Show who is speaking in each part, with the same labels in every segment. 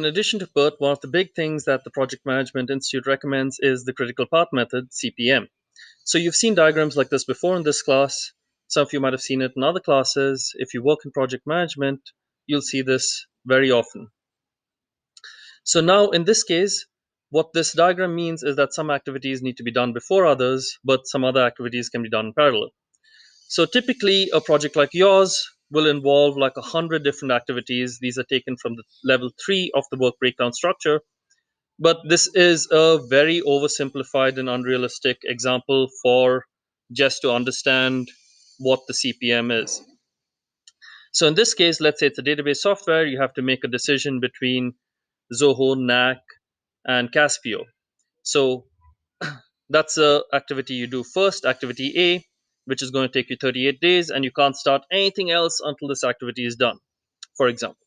Speaker 1: In addition to PERT, one of the big things that the Project Management Institute recommends is the critical path method, CPM. So you've seen diagrams like this before in this class. Some of you might have seen it in other classes. If you work in project management, you'll see this very often. So now in this case, what this diagram means is that some activities need to be done before others, but some other activities can be done in parallel. So typically, a project like yours will involve like 100 different activities. These are taken from the level 3 of the work breakdown structure. But this is a very oversimplified and unrealistic example for just to understand what the CPM is. So in this case, let's say it's a database software, you have to make a decision between Zoho, NAC, and Caspio. So that's the activity you do first, activity A, which is going to take you 38 days, and you can't start anything else until this activity is done, for example.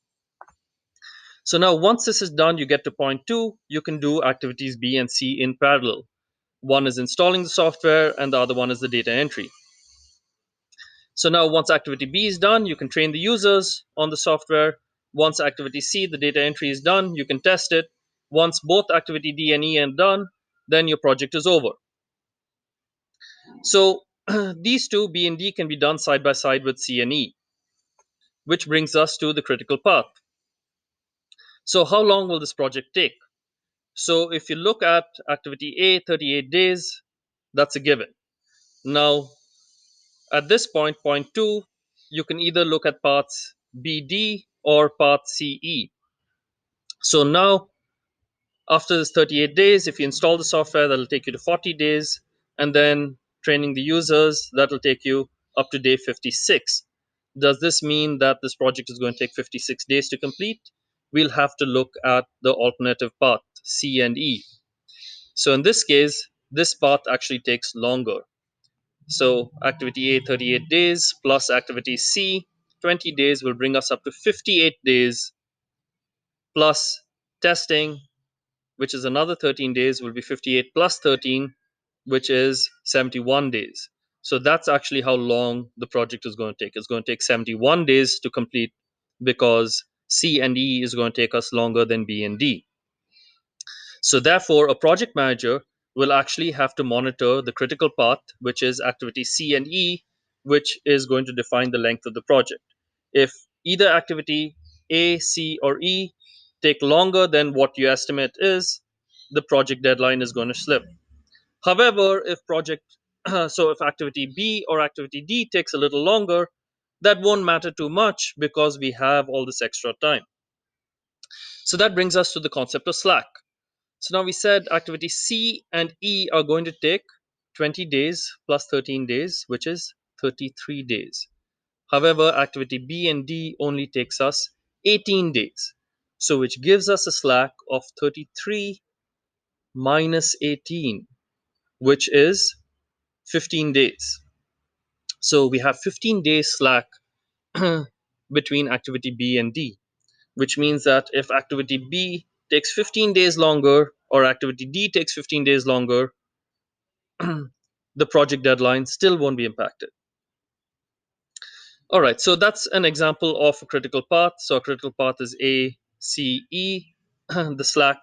Speaker 1: So now once this is done, you get to point 2, you can do activities B and C in parallel. One is installing the software, and the other one is the data entry. So now once activity B is done, you can train the users on the software. Once activity C, the data entry, is done, you can test it. Once both activity D and E are done, then your project is over. So these two, B and D, can be done side by side with C and E, which brings us to the critical path. So how long will this project take? So if you look at activity A, 38 days, that's a given. Now, at this point, point 2, you can either look at paths BD or path CE. So now, after this 38 days, if you install the software, that'll take you to 40 days. And then training the users, that'll take you up to day 56. Does this mean that this project is going to take 56 days to complete? We'll have to look at the alternative path, C and E. So in this case, this path actually takes longer. So activity A, 38 days, plus activity C, 20 days, will bring us up to 58 days, plus testing, which is another 13 days, will be 58 plus 13, which is 71 days. So that's actually how long the project is going to take. It's going to take 71 days to complete, because C and E is going to take us longer than B and D. So therefore, a project manager will actually have to monitor the critical path, which is activity C and E, which is going to define the length of the project. If either activity A, C, or E take longer than what your estimate is, the project deadline is going to slip. However, if activity B or activity D takes a little longer, that won't matter too much because we have all this extra time. So that brings us to the concept of slack. So now we said activity C and E are going to take 20 days plus 13 days, which is 33 days. However, activity B and D only takes us 18 days. So which gives us a slack of 33 minus 18, which is 15 days. So we have 15 days slack between activity B and D, which means that if activity B takes 15 days longer or activity D takes 15 days longer, the project deadline still won't be impacted. All right, so that's an example of a critical path. So a critical path is A, C, E. The slack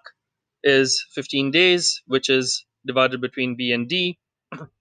Speaker 1: is 15 days, which is divided between B and D.